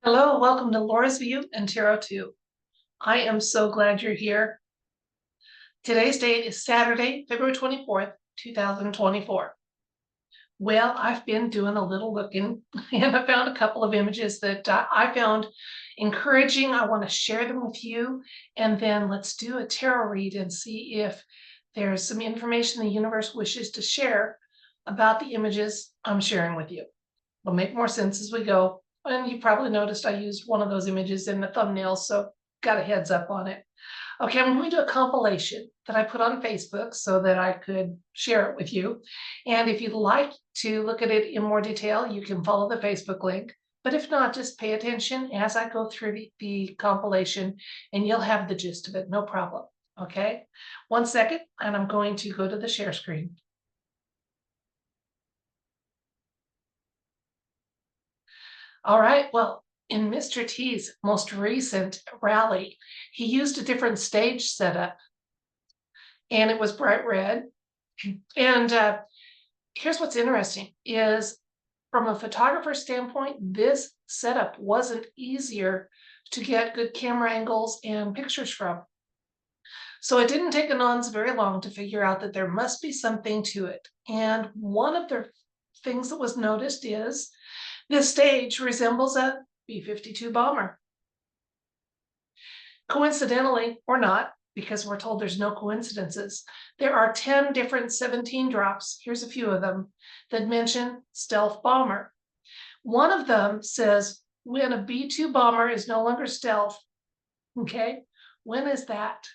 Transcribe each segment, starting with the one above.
Hello, welcome to Laura's View and Tarot 2. I am so glad you're here. Today's date is Saturday, February 24th, 2024. Well, I've been doing a little looking and I found a couple of images that I found encouraging. I want to share them with you, and then let's do a tarot read and see if there's some information the universe wishes to share about the images I'm sharing with you. It'll make more sense as we go. And you probably noticed I used one of those images in the thumbnail, so got a heads up on it. Okay, I'm going to do a compilation that I put on Facebook so that I could share it with you. And if you'd like to look at it in more detail, you can follow the Facebook link. But if not, just pay attention as I go through the compilation and you'll have the gist of it, no problem. Okay, 1 second, and I'm going to go to the share screen. All right, well, in Mr. T's most recent rally, he used a different stage setup, and it was bright red. And here's what's interesting is, from a photographer's standpoint, this setup wasn't easier to get good camera angles and pictures from. So it didn't take Anons very long to figure out that there must be something to it. And one of the things that was noticed is this stage resembles a B-52 bomber. Coincidentally, or not, because we're told there's no coincidences, there are 10 different 17 drops, here's a few of them, that mention stealth bomber. One of them says, when a B-2 bomber is no longer stealth. Okay, when is that?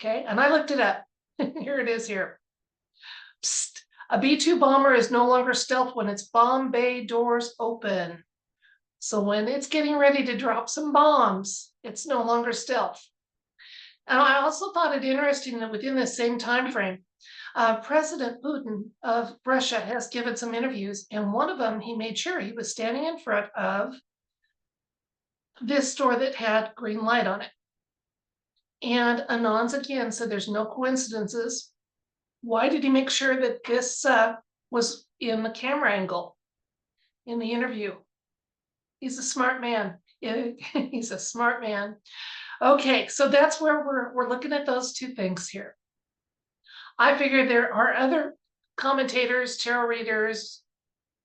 Okay, and I looked it up. Here it is here. Psst. A B-2 bomber is no longer stealth when its bomb bay doors open. So when it's getting ready to drop some bombs, it's no longer stealth. And I also thought it interesting that within the same time frame, President Putin of Russia has given some interviews, and one of them he made sure he was standing in front of this store that had green light on it. And Anons again said there's no coincidences. Why did he make sure that this was in the camera angle in the interview? He's a smart man. He's a smart man. Okay, so that's where we're looking at those two things here. I figure there are other commentators, tarot readers,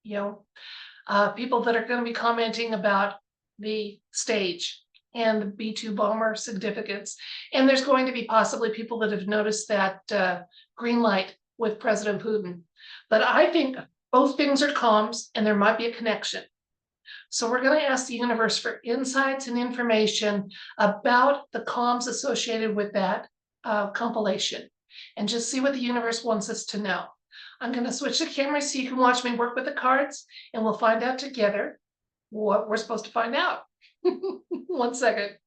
people that are going to be commenting about the stage and the B-2 bomber significance. And there's going to be possibly people that have noticed that green light with President Putin. But I think both things are comms and there might be a connection. So we're going to ask the universe for insights and information about the comms associated with that compilation, and just see what the universe wants us to know. I'm going to switch the camera so you can watch me work with the cards, and we'll find out together what we're supposed to find out. 1 second.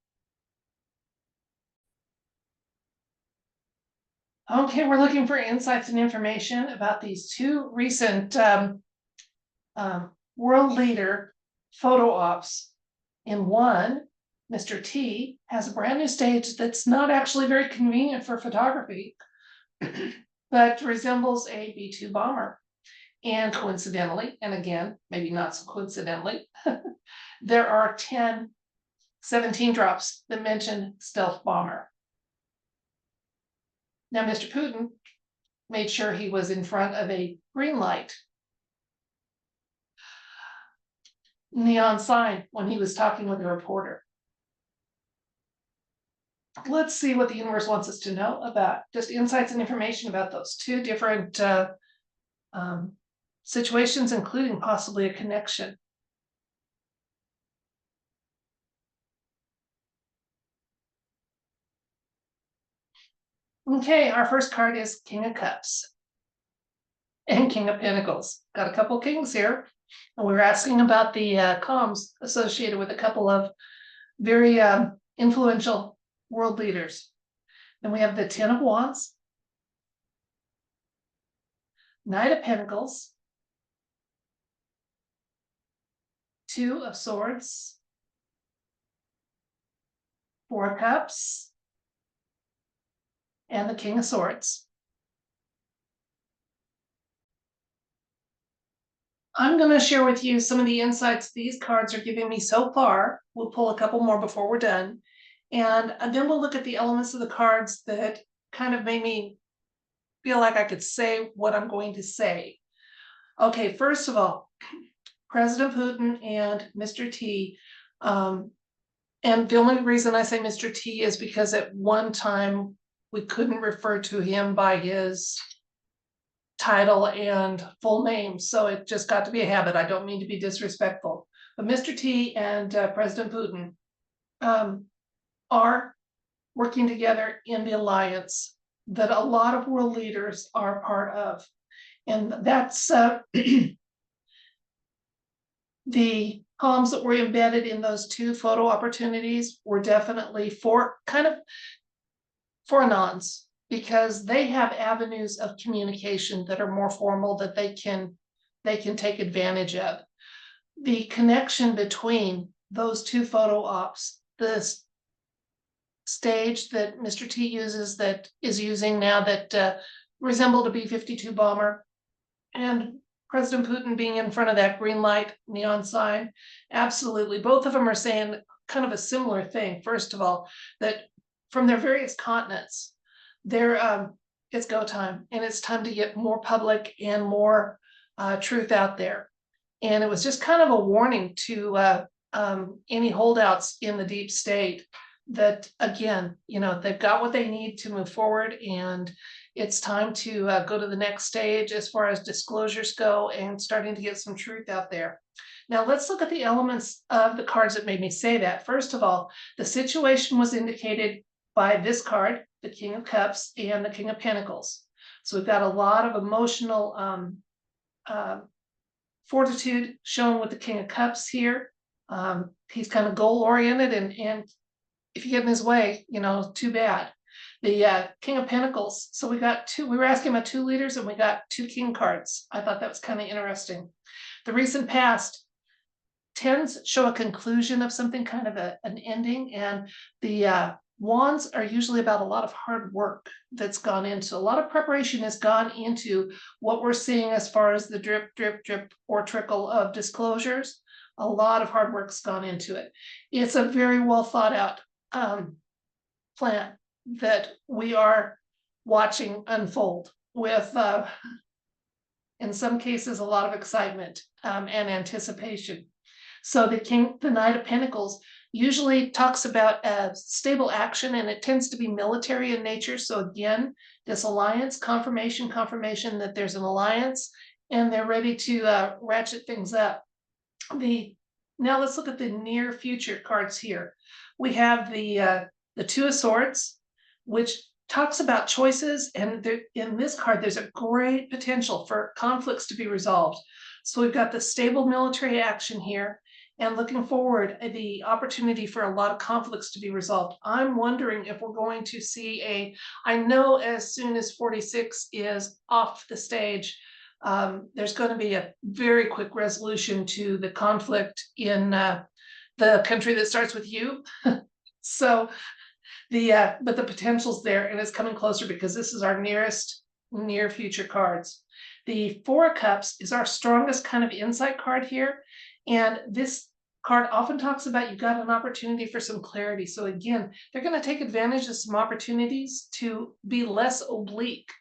Okay, we're looking for insights and information about these two recent world leader photo ops. In one, Mr. T has a brand new stage that's not actually very convenient for photography, but resembles a B-2 bomber. And coincidentally, and again, maybe not so coincidentally, there are 17 drops that mention stealth bomber. Now, Mr. Putin made sure he was in front of a green light neon sign when he was talking with a reporter. Let's see what the universe wants us to know about just insights and information about those two different situations, including possibly a connection. Okay, our first card is King of Cups and King of Pentacles. Got a couple kings here. And we were asking about the comms associated with a couple of very influential world leaders. Then we have the Ten of Wands, Knight of Pentacles, Two of Swords, Four of Cups, and the King of Swords. I'm going to share with you some of the insights these cards are giving me so far. We'll pull a couple more before we're done. And then we'll look at the elements of the cards that kind of made me feel like I could say what I'm going to say. Okay, first of all, President Putin and Mr. T. And the only reason I say Mr. T is because at one time we couldn't refer to him by his title and full name, so it just got to be a habit. I don't mean to be disrespectful, but Mr. T and President Putin are working together in the alliance that a lot of world leaders are part of, and that's the poems that were embedded in those two photo opportunities were definitely for kind of for anons, because they have avenues of communication that are more formal that they can take advantage of. The connection between those two photo ops, the stage that Mr. T uses, that is using now, that resembled a B-52 bomber, and President Putin being in front of that green light neon sign, absolutely. Both of them are saying kind of a similar thing. First of all, that from their various continents, it's go time, and it's time to get more public and more truth out there. And it was just kind of a warning to any holdouts in the deep state that, again, they've got what they need to move forward, and it's time to go to the next stage as far as disclosures go and starting to get some truth out there. Now let's look at the elements of the cards that made me say that. First of all, the situation was indicated by this card, the King of Cups and the King of Pentacles. So we've got a lot of emotional fortitude shown with the King of Cups here. He's kind of goal-oriented, and if you get in his way, too bad. The King of Pentacles. So we got two. We were asking about two leaders, and we got two king cards. I thought that was kind of interesting. The recent past tends show a conclusion of something, kind of an ending, and the wands are usually about a lot of hard work that's gone into, a lot of preparation has gone into what we're seeing as far as the drip, drip, drip, or trickle of disclosures. A lot of hard work's gone into it. It's a very well thought out plan that we are watching unfold with, in some cases, a lot of excitement and anticipation. So the Knight of Pentacles usually talks about stable action, and it tends to be military in nature. So again, this alliance, confirmation that there's an alliance and they're ready to ratchet things up. Now let's look at the near future cards here. We have the Two of Swords, which talks about choices, and in this card there's a great potential for conflicts to be resolved. So we've got the stable military action here, and looking forward, the opportunity for a lot of conflicts to be resolved. I'm wondering if we're going to see I know as soon as 46 is off the stage, there's going to be a very quick resolution to the conflict in the country that starts with U. So but the potential's there, and it's coming closer because this is our near future cards. The Four of Cups is our strongest kind of insight card here. And this card often talks about you've got an opportunity for some clarity. So again, they're going to take advantage of some opportunities to be less oblique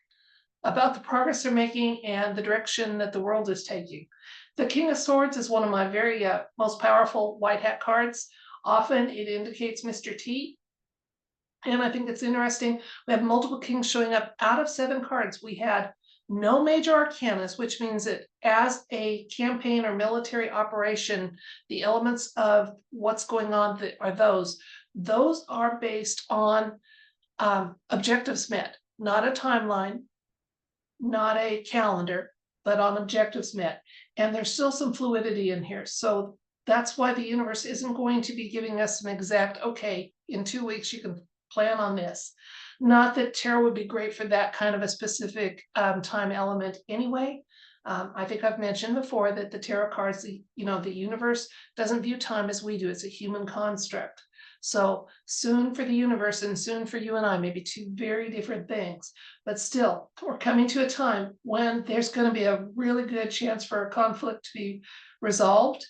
about the progress they're making and the direction that the world is taking. The King of Swords is one of my very most powerful white hat cards. Often it indicates Mr. T. And I think it's interesting. We have multiple kings showing up. Out of 7 cards, we had no major arcanas, which means that as a campaign or military operation, the elements of what's going on are those are based on objectives met, not a timeline, not a calendar, but on objectives met. And there's still some fluidity in here. So that's why the universe isn't going to be giving us an exact, okay, in 2 weeks you can plan on this. Not that tarot would be great for that kind of a specific time element anyway. I think I've mentioned before that the tarot cards, the universe doesn't view time as we do. It's a human construct. So soon for the universe and soon for you and I, maybe two very different things, but still, we're coming to a time when there's going to be a really good chance for a conflict to be resolved,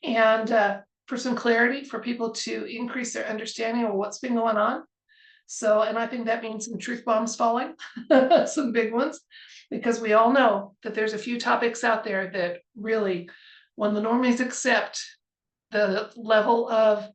and for some clarity for people to increase their understanding of what's been going on. So, and I think that means some truth bombs falling, some big ones, because we all know that there's a few topics out there that really, when the normies accept the level of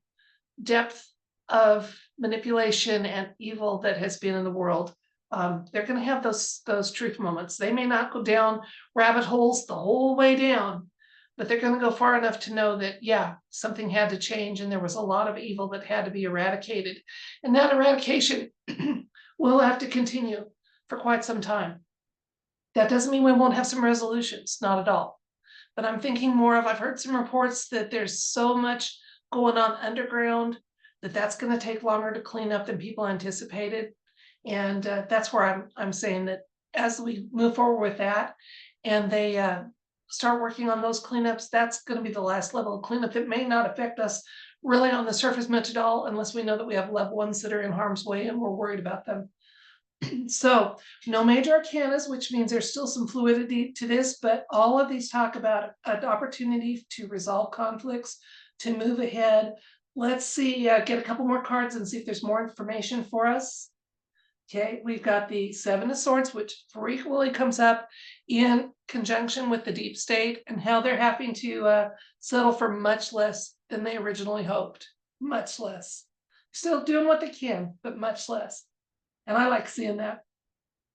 depth of manipulation and evil that has been in the world, they're going to have those truth moments. They may not go down rabbit holes the whole way down, but they're going to go far enough to know that, yeah, something had to change and there was a lot of evil that had to be eradicated. And that eradication will have to continue for quite some time. That doesn't mean we won't have some resolutions, not at all. But I'm thinking more of, I've heard some reports that there's so much going on underground that that's going to take longer to clean up than people anticipated. And that's where I'm saying that as we move forward with that and they start working on those cleanups, that's going to be the last level of cleanup that may not affect us really on the surface much at all, unless we know that we have loved ones that are in harm's way and we're worried about them. So no major arcanas, which means there's still some fluidity to this, but all of these talk about an opportunity to resolve conflicts, to move ahead. Let's see, get a couple more cards and see if there's more information for us. Okay, we've got the Seven of Swords, which frequently comes up in conjunction with the deep state and how they're having to settle for much less than they originally hoped. Much less. Still doing what they can, but much less. And I like seeing that.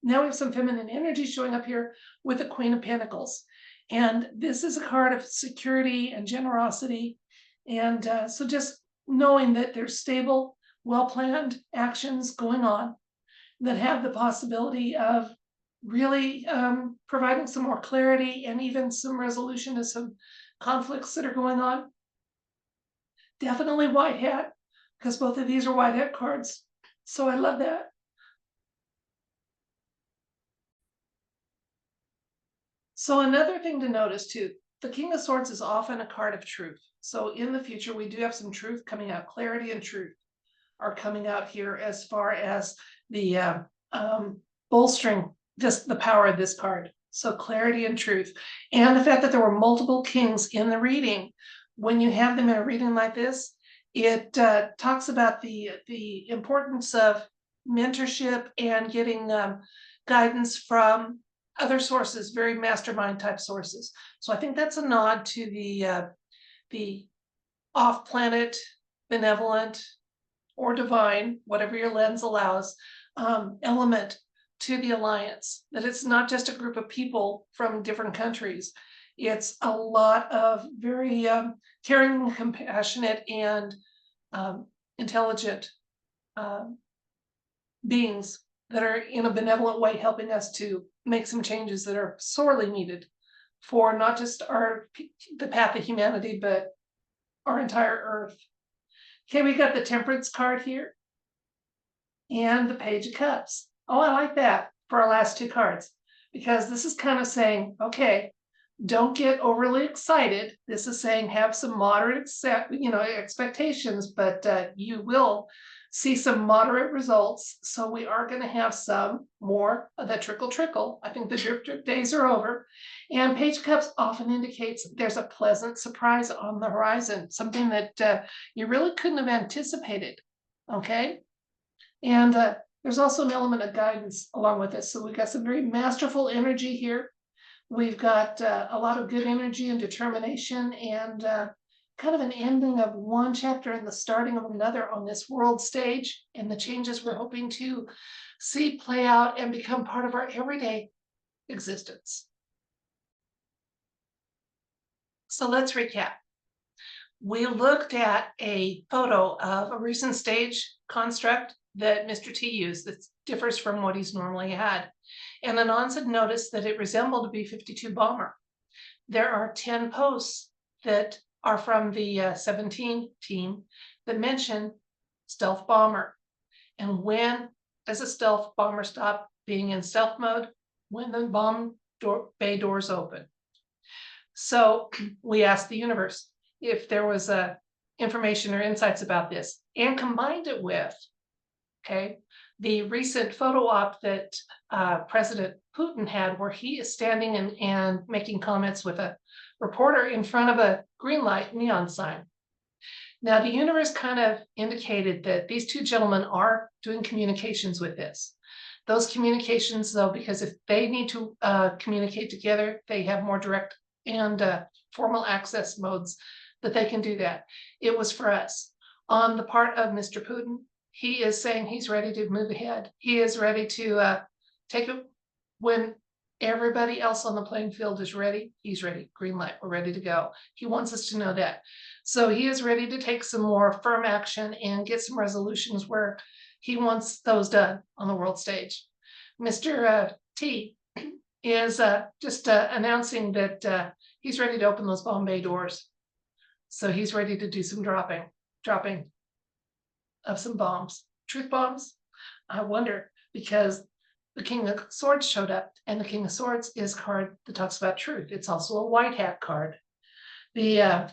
Now we have some feminine energy showing up here with the Queen of Pentacles. And this is a card of security and generosity. And so just knowing that there's stable, well-planned actions going on that have the possibility of really providing some more clarity and even some resolution to some conflicts that are going on. Definitely white hat, because both of these are white hat cards. So I love that. So another thing to notice too, the King of Swords is often a card of truth. So in the future, we do have some truth coming out. Clarity and truth are coming out here as far as the bolstering just the power of this card. So clarity and truth. And the fact that there were multiple kings in the reading. When you have them in a reading like this, it talks about the importance of mentorship and getting guidance from other sources, very mastermind type sources. So I think that's a nod to the off-planet, benevolent, or divine, whatever your lens allows, element to the alliance. That it's not just a group of people from different countries. It's a lot of very caring, compassionate, and intelligent beings that are in a benevolent way helping us to make some changes that are sorely needed for not just the path of humanity, but our entire earth. Okay, we got the Temperance card here and the Page of Cups. Oh, I like that for our last two cards, because this is kind of saying, okay, don't get overly excited. This is saying have some moderate expectations, but you will see some moderate results. So we are going to have some more of that trickle. I think the drip days are over. And Page of Cups often indicates there's a pleasant surprise on the horizon, something that you really couldn't have anticipated. Okay. And there's also an element of guidance along with this. So we've got some very masterful energy here. We've got a lot of good energy and determination, and kind of an ending of one chapter and the starting of another on this world stage, and the changes we're hoping to see play out and become part of our everyday existence. So let's recap. We looked at a photo of a recent stage construct that Mr. T used that differs from what he's normally had. And Anons had noticed that it resembled a B-52 bomber. There are 10 posts that are from the 17 team that mention stealth bomber. And when does a stealth bomber stop being in stealth mode? When the bay doors open. So we asked the universe if there was information or insights about this and combined it with, okay, the recent photo op that President Putin had, where he is standing and making comments with a reporter in front of a green light neon sign. Now, the universe kind of indicated that these two gentlemen are doing communications with this. Those communications, though, because if they need to communicate together, they have more direct and formal access modes that they can do that. It was for us. On the part of Mr. Putin, he is saying he's ready to move ahead. He is ready to take it when everybody else on the playing field is ready. He's ready. Green light. We're ready to go. He wants us to know that. So he is ready to take some more firm action and get some resolutions where he wants those done on the world stage. Mr. T is just announcing that he's ready to open those Bombay doors. So he's ready to do some dropping of some bombs. Truth bombs? I wonder, because the King of Swords showed up, and the King of Swords is a card that talks about truth. It's also a white hat card. The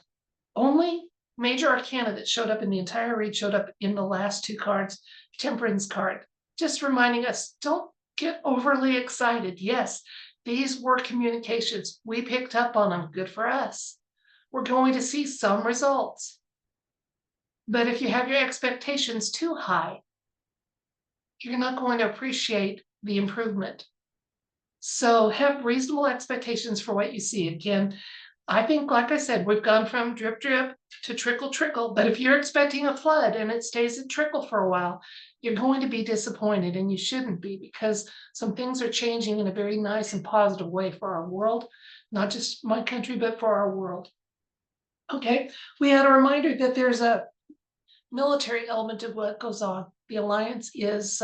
only major arcana that showed up in the entire read showed up in the last two cards, Temperance card, just reminding us, don't get overly excited. Yes, these were communications. We picked up on them. Good for us. We're going to see some results. But if you have your expectations too high, you're not going to appreciate the improvement. So have reasonable expectations for what you see. Again, I think, like I said, we've gone from drip, drip to trickle, trickle. But if you're expecting a flood and it stays at trickle for a while, you're going to be disappointed, and you shouldn't be, because some things are changing in a very nice and positive way for our world, not just my country, but for our world. Okay, we had a reminder that there's a military element of what goes on. The alliance is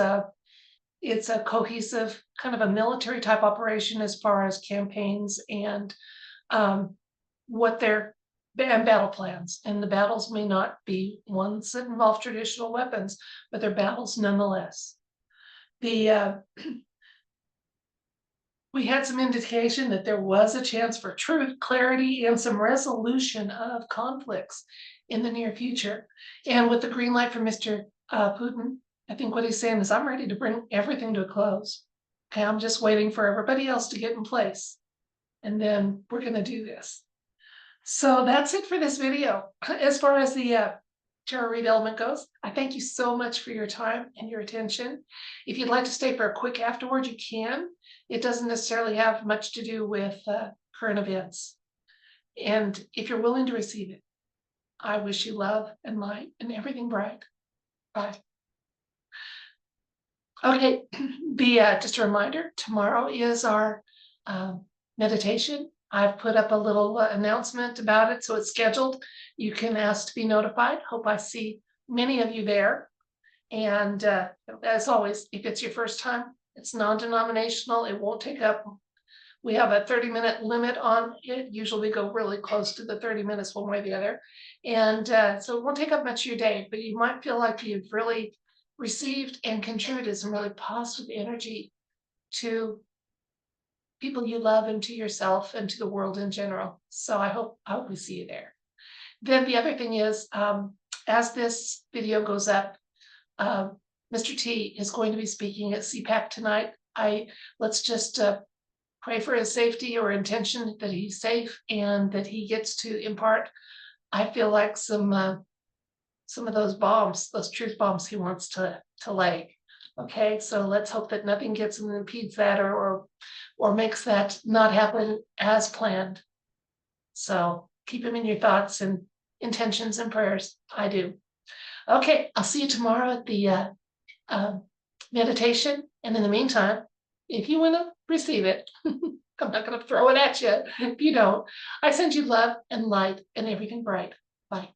it's a cohesive kind of a military type operation as far as campaigns and what their and battle plans. And the battles may not be ones that involve traditional weapons, but they're battles nonetheless. The we had some indication that there was a chance for truth, clarity, and some resolution of conflicts in the near future. And with the green light from Mr. Putin, I think what he's saying is, I'm ready to bring everything to a close. Okay, I'm just waiting for everybody else to get in place. And then we're going to do this. So that's it for this video. As far as the tarot read element goes, I thank you so much for your time and your attention. If you'd like to stay for a quick afterward, you can. It doesn't necessarily have much to do with current events. And if you're willing to receive it, I wish you love and light and everything bright. Bye. Okay, just a reminder, tomorrow is our meditation. I've put up a little announcement about it, so it's scheduled. You can ask to be notified. Hope I see many of you there. And as always, if it's your first time, it's non-denominational. It won't take up, we have a 30-minute limit on it. Usually we go really close to the 30 minutes one way or the other. And so it won't take up much of your day, but you might feel like you've really received and contributed some really positive energy to people you love and to yourself and to the world in general. So I hope we see you there. Then the other thing is, as this video goes up, Mr. T is going to be speaking at CPAC tonight. Let's just pray for his safety, or intention that he's safe and that he gets to impart, I feel like, some of those bombs, those truth bombs he wants to lay. Okay, so let's hope that nothing gets him and impedes that, or makes that not happen as planned. So keep him in your thoughts and intentions and prayers. I do. Okay, I'll see you tomorrow at the meditation. And in the meantime, if you want to receive it, I'm not going to throw it at you if you don't. I send you love and light and everything bright. Bye.